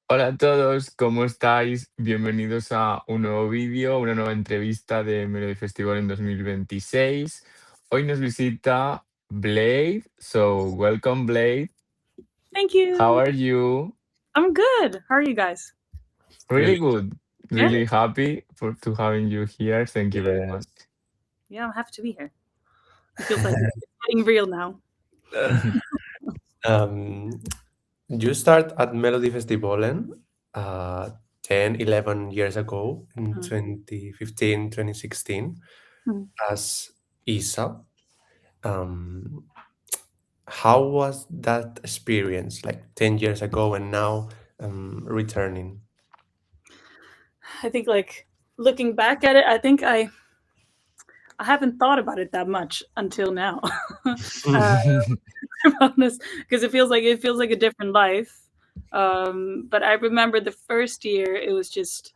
Hola a todos, ¿cómo estáis? Bienvenidos a un nuevo vídeo, una nueva entrevista de Melodifestivalen en 2026. Hoy nos visita Blade, so welcome Blade. Thank How you. are you? I'm good. How are you guys? Really good, Yeah. really happy to having you here. Thank you very much. Yeah, I'm happy to be here. It feels like it's getting real now. Um, you start at Melodifestivalen 10, 11 years ago in Mhm. 2015, 2016 Mhm. as Isa. Um, how was that experience like 10 years ago and now returning? I think like looking back at it, I think I haven't thought about it that much until now. Honest, because it feels like a different life. But I remember the first year, it was just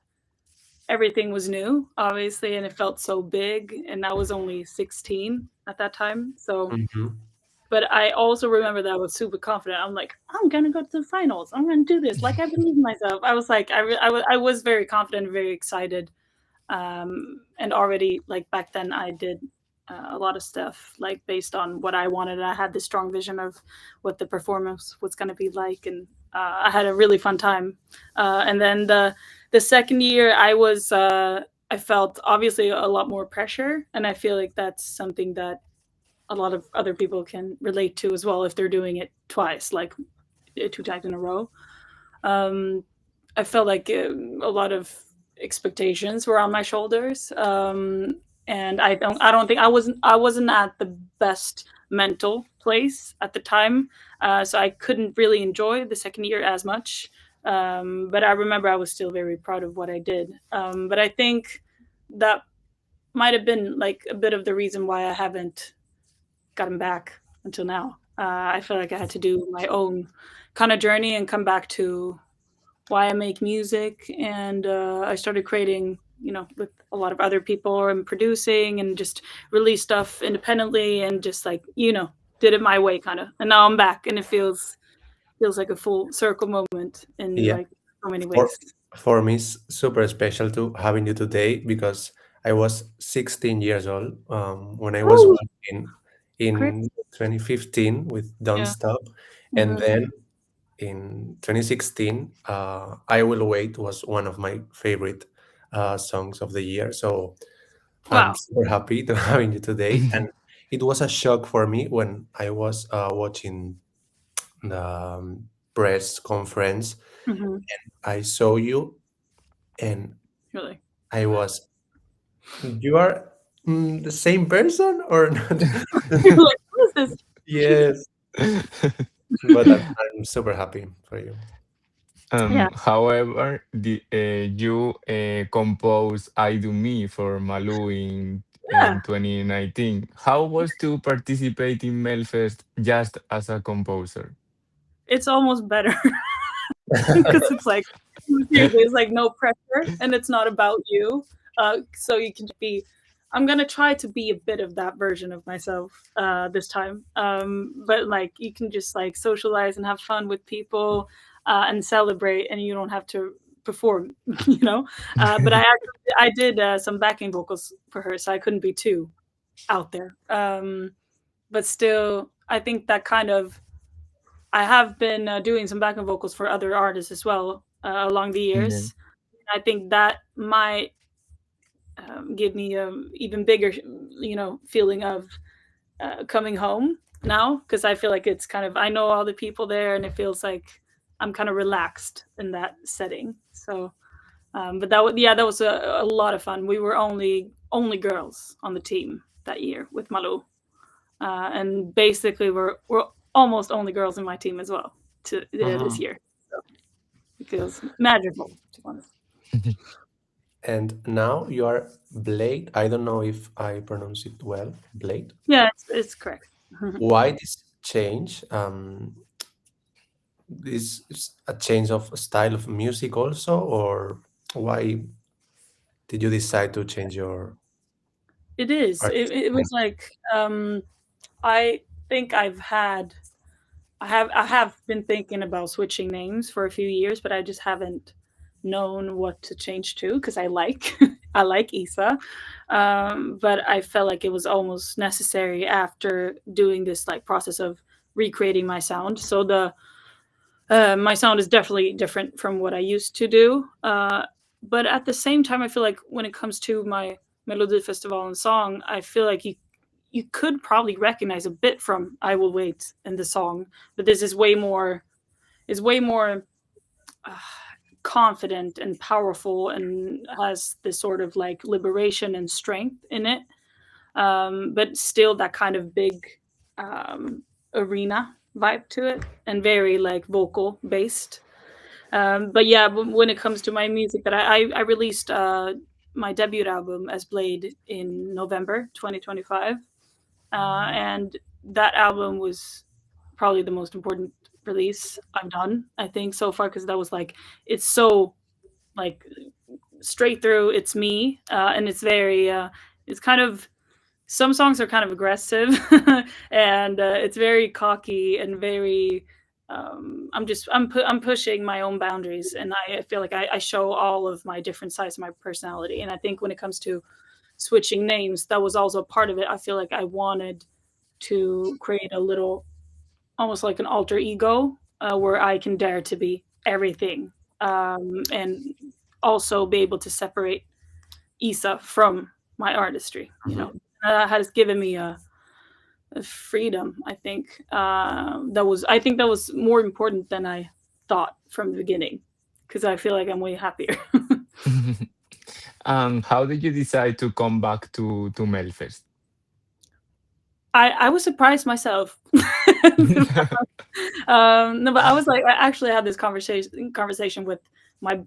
everything was new, obviously, and it felt so big. And I was only 16 at that time, so. Mhm. But I also remember that I was super confident. I'm like, I'm gonna go to the finals. I'm gonna do this. Like I believe in myself. I was like, I was very confident, very excited, and already like back then I did a lot of stuff like based on what I wanted. I had this strong vision of what the performance was gonna be like, and I had a really fun time. And then the second year, I felt obviously a lot more pressure, and I feel like that's something that a lot of other people can relate to as well if they're doing it twice, like two times in a row. Um, I felt like a lot of expectations were on my shoulders, and I don't think I wasn't at the best mental place at the time, so I couldn't really enjoy the second year as much. But I remember I was still very proud of what I did. But I think that might have been like a bit of the reason why I haven't gotten back until now. I feel like I had to do my own kind of journey and come back to why I make music, and I started creating, with a lot of other people and producing and just release stuff independently and just like did it my way kind of. And now I'm back, and it feels like a full circle moment in Yeah, like so many for ways. for me it's super special to having you today because I was 16 years old when I was Woo! working Crazy. in 2015 with Don't Yeah. Stop, and Hmm. then in 2016, I Will Wait was one of my favorite songs of the year. So I'm Wow. super happy to having you today. And it was a shock for me when I was watching the press conference. Hmm. I saw you and Really. I was, you are the same person or not? You're like, what is this? Yes, but I'm super happy for you. Yeah. However, you composed I Do Me for Malu in Yeah. 2019. How was to participate in Melfest just as a composer? It's almost better because it's like seriously, it's like no pressure, and it's not about you. So you can just be. I'm gonna try to be a bit of that version of myself this time. But like you can just like socialize and have fun with people and celebrate, and you don't have to perform. But I did some backing vocals for her, so I couldn't be too out there. But still, I think that kind of I have been doing some backing vocals for other artists as well along the Yeah. years. I think that might give me a even bigger, feeling of coming home now because I feel like it's kind of I know all the people there and it feels like I'm kind of relaxed in that setting. So, but that was a lot of fun. We were only girls on the team that year with Malu, and basically we're almost only girls in my team as well this Mhm. year. So it feels magical, to be honest. And now you are Blade. I don't know if I pronounce it well. Blade. Yeah, it's correct. Why this change? This is a change of style of music also, or why did you decide to change your It is. It artistic was name? like I think I've had I have been thinking about switching names for a few years, but I just haven't known what to change to because I like I like Isa, but I felt like it was almost necessary after doing this like process of recreating my sound. So the my sound is definitely different from what I used to do. But at the same time, I feel like when it comes to my Melodifestivalen song, I feel like you could probably recognize a bit from "I Will Wait" in the song, but this is way more uh, confident and powerful, and has this sort of like liberation and strength in it. But still that kind of big um, arena vibe to it, and very like vocal based. But yeah, when it comes to my music, that I released my debut album as Bläde in November 2025, and that album was probably the most important release I've done, I think, so far, because that was like it's so like straight through. It's me, and it's very. It's kind of some songs are kind of aggressive, and it's very cocky and very. I'm pushing my own boundaries, and I feel like I show all of my different sides of my personality. And I think when it comes to switching names, that was also part of it. I feel like I wanted to create a little, almost like an alter ego, where I can dare to be everything, and also be able to separate Isa from my artistry. Has given me a freedom. I think that was more important than I thought from the beginning, because I feel like I'm way happier. How did you decide to come back to Melfest? I was surprised myself. No, but I was like, I actually had this conversation with my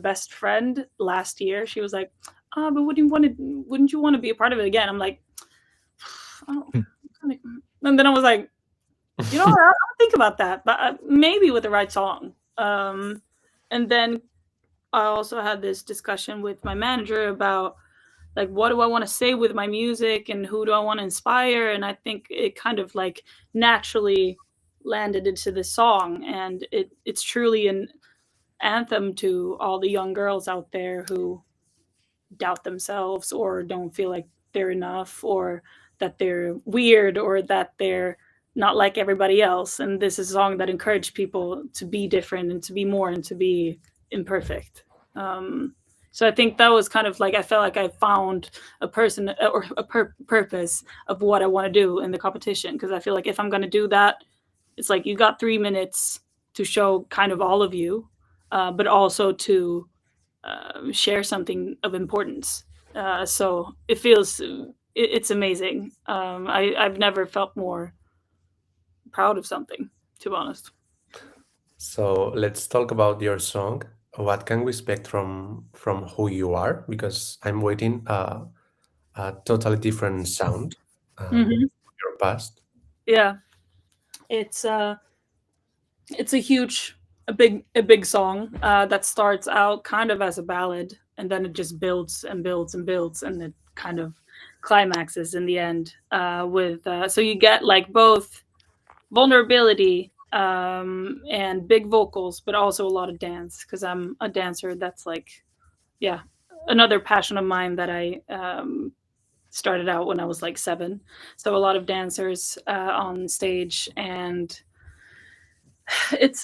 best friend last year. She was like, but wouldn't you want to be a part of it again? I'm like, oh, and then I was like, what? I'll think about that, but maybe with the right song. And then I also had this discussion with my manager about like, what do I want to say with my music, and who do I want to inspire? And I think it kind of like naturally landed into this song, and it's truly an anthem to all the young girls out there who doubt themselves, or don't feel like they're enough, or that they're weird, or that they're not like everybody else. And this is a song that encouraged people to be different, and to be more, and to be imperfect. So I think that was kind of like, I felt like I found a person, or a purpose of what I want to do in the competition, because I feel like if I'm going to do that, it's like you got 3 minutes to show kind of all of you, but also to share something of importance. So it's amazing. I've never felt more proud of something, to be honest. So let's talk about your song. What can we expect from who you are? Because I'm waiting a totally different sound Hmm. your past. Yeah, it's it's a big song that starts out kind of as a ballad, and then it just builds and builds and builds, and it kind of climaxes in the end, with so you get like both vulnerability, and big vocals, but also a lot of dance, because I'm a dancer. That's like, yeah, another passion of mine that I started out when I was like 7. So a lot of dancers on stage, and it's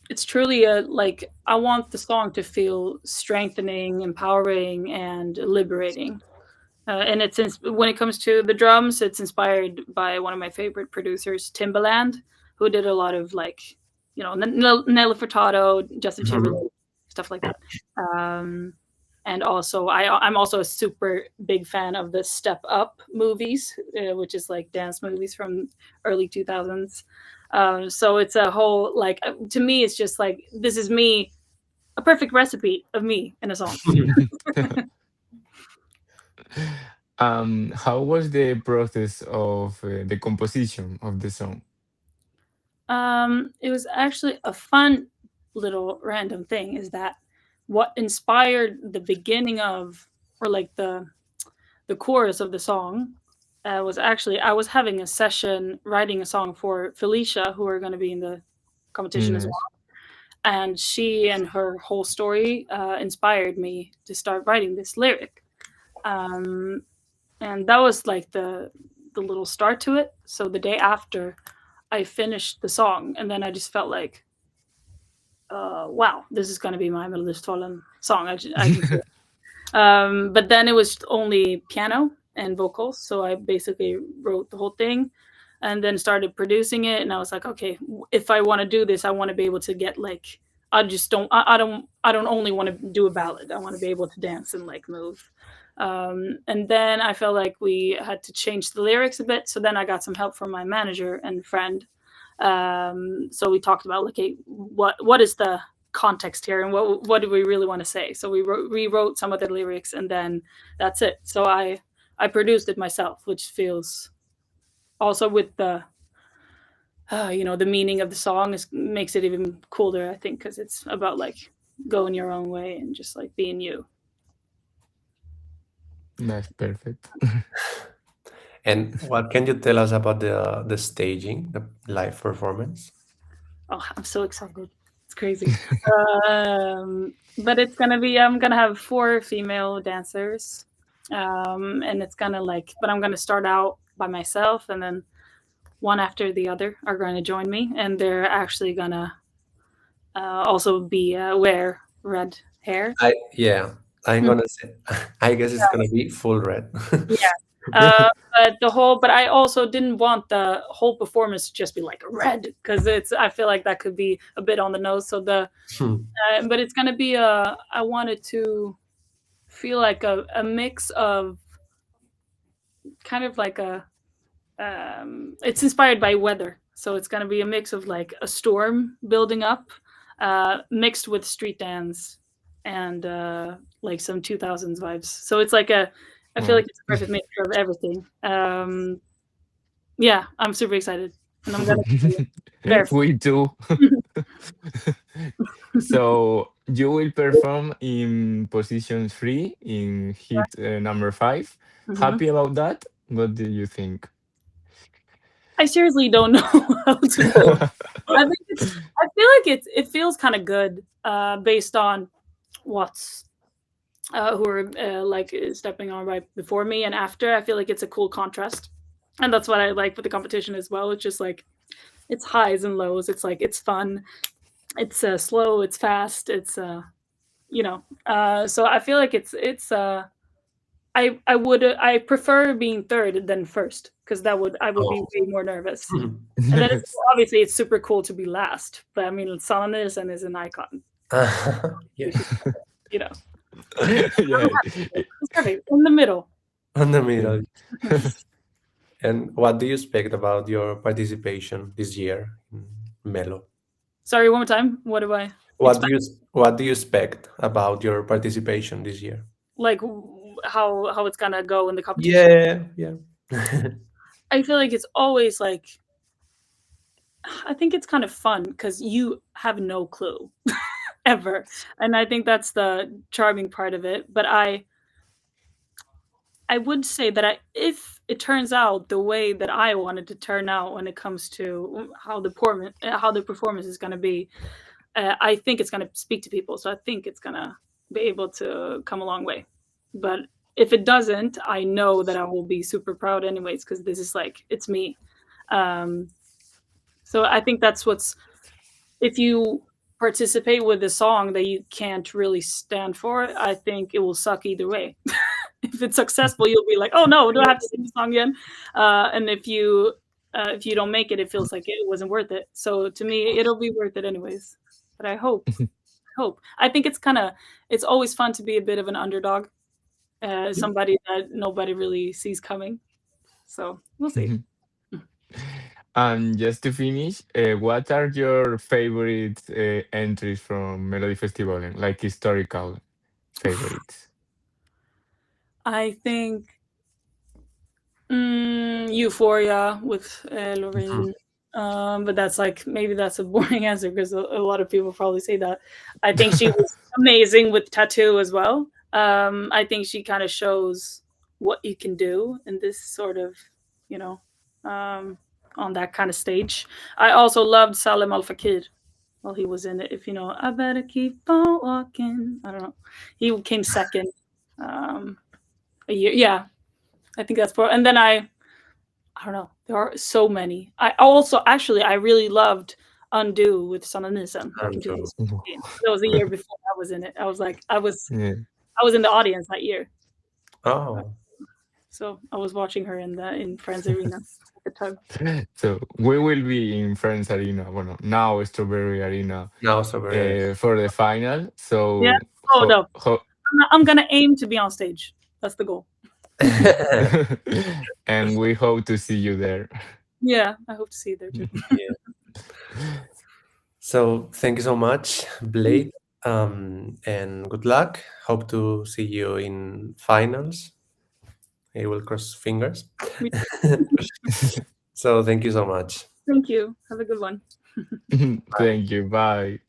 it's truly a like, I want the song to feel strengthening, empowering, and liberating. And when it comes to the drums, it's inspired by one of my favorite producers, Timbaland, who did a lot of like, Nelly Furtado, Justin Mhm. Timberlake, stuff like that. And also, I'm also a super big fan of the Step Up movies, which is like dance movies from early 2000s. So it's a whole like, to me, it's just like, this is me, a perfect recipe of me in a song. How was the process of the composition of the song? It was actually a fun little random thing, is that what inspired the beginning of, or like the chorus of the song, was actually I was having a session writing a song for Felicia, who are going to be in the competition as Nice. well. And she and her whole story inspired me to start writing this lyric. Um, and that was like the little start to it. So the day after, I finished the song, and then I just felt like, wow, this is going to be my Melodifestivalen song. I can see it. But then it was only piano and vocals, so I basically wrote the whole thing, and then started producing it. And I was like, okay, if I want to do this, I want to be able to get like, I don't only want to do a ballad. I want to be able to dance and like move. And then I felt like we had to change the lyrics a bit. So then I got some help from my manager and friend. So we talked about like, hey, what is the context here, and what do we really want to say? So we rewrote some of the lyrics, and then that's it. So I produced it myself, which feels also with the the meaning of the song makes it even cooler, I think, because it's about like going your own way and just like being you. That's perfect. And what can you tell us about the staging, the live performance? Oh, I'm so excited. It's crazy. But it's gonna be, I'm gonna have 4 female dancers. And it's gonna like, but I'm gonna start out by myself, and then one after the other are going to join me, and they're actually gonna also be wear red hair. I'm gonna say, I guess it's gonna be full red. Yeah. But I also didn't want the whole performance to just be like red, because I feel like that could be a bit on the nose. So but it's gonna be I wanted to feel like a mix of kind of like it's inspired by weather. So it's gonna be a mix of like a storm building up, mixed with street dance and like some 2000s vibes. So it's like I feel like it's a perfect mixture of everything. Yeah, I'm super excited, and I'm gonna be barefoot. We too. So you will perform in position 3 in hit number 5. Mhm. Happy about that? What do you think? I seriously don't know how to vote. I feel like it feels kind of good, based on what's who are like stepping on right before me and after. I feel like it's a cool contrast, and that's what I like with the competition as well. It's just like it's highs and lows. It's like it's fun. It's slow. It's fast. It's So I feel like I prefer being third than first, because I would be way more nervous. And then obviously it's super cool to be last, but I mean, Sonnesen is an icon. Yeah. You know, Yeah. it's perfect in the middle. On the middle. And what do you expect about your participation this year in Melo? Sorry, one more time. What do I What expect? do you expect about your participation this year? Like how it's gonna go in the competition? Yeah. I feel like it's always like, I think it's kind of fun because you have no clue ever, and I think that's the charming part of it. But I would say that if it turns out the way that I wanted to turn out when it comes to how the performance is going to be, I think it's going to speak to people. So I think it's going to be able to come a long way. But if it doesn't, I know that I will be super proud anyways, because this is like, it's me. So I think if you participate with a song that you can't really stand for, I think it will suck either way. If it's successful, you'll be like, oh no, do I have to sing the song again? And if you don't make it, it feels like it wasn't worth it. So to me, it'll be worth it anyways. But I hope. I think it's always fun to be a bit of an underdog, somebody that nobody really sees coming. So we'll see. And just to finish, what are your favorite entries from Melodifestivalen, like historical favorites? I think Euphoria with Lorraine. But that's like, maybe that's a boring answer, because a lot of people probably say that. I think she was amazing with Tattoo as well. I think she kind of shows what you can do in this sort of you know, on that kind of stage. I also loved Salem Al Fakir while he was in it. If you know, I better keep on walking. I don't know. He came second. A year, yeah. I think that's and then I don't know. There are so many. I also actually I really loved Undo with Sanna Nielsen back in Undo. 2016. That was the year before I was in it. I was like I was Yeah. in the audience that year. Oh, So I was watching her in Friends Arena at the time. So we will be in Friends Arena, bueno, now Strawberry Arena, now so very. for the final. Yeah. So Oh no. I'm gonna aim to be on stage. That's the goal. and we hope to see you there. Yeah, I hope to see you there too. Yeah. So thank you so much, Bläde, and good luck. Hope to see you in finals. I will cross fingers. Me too. So thank you so much. Thank you. Have a good one. Thank you. Bye.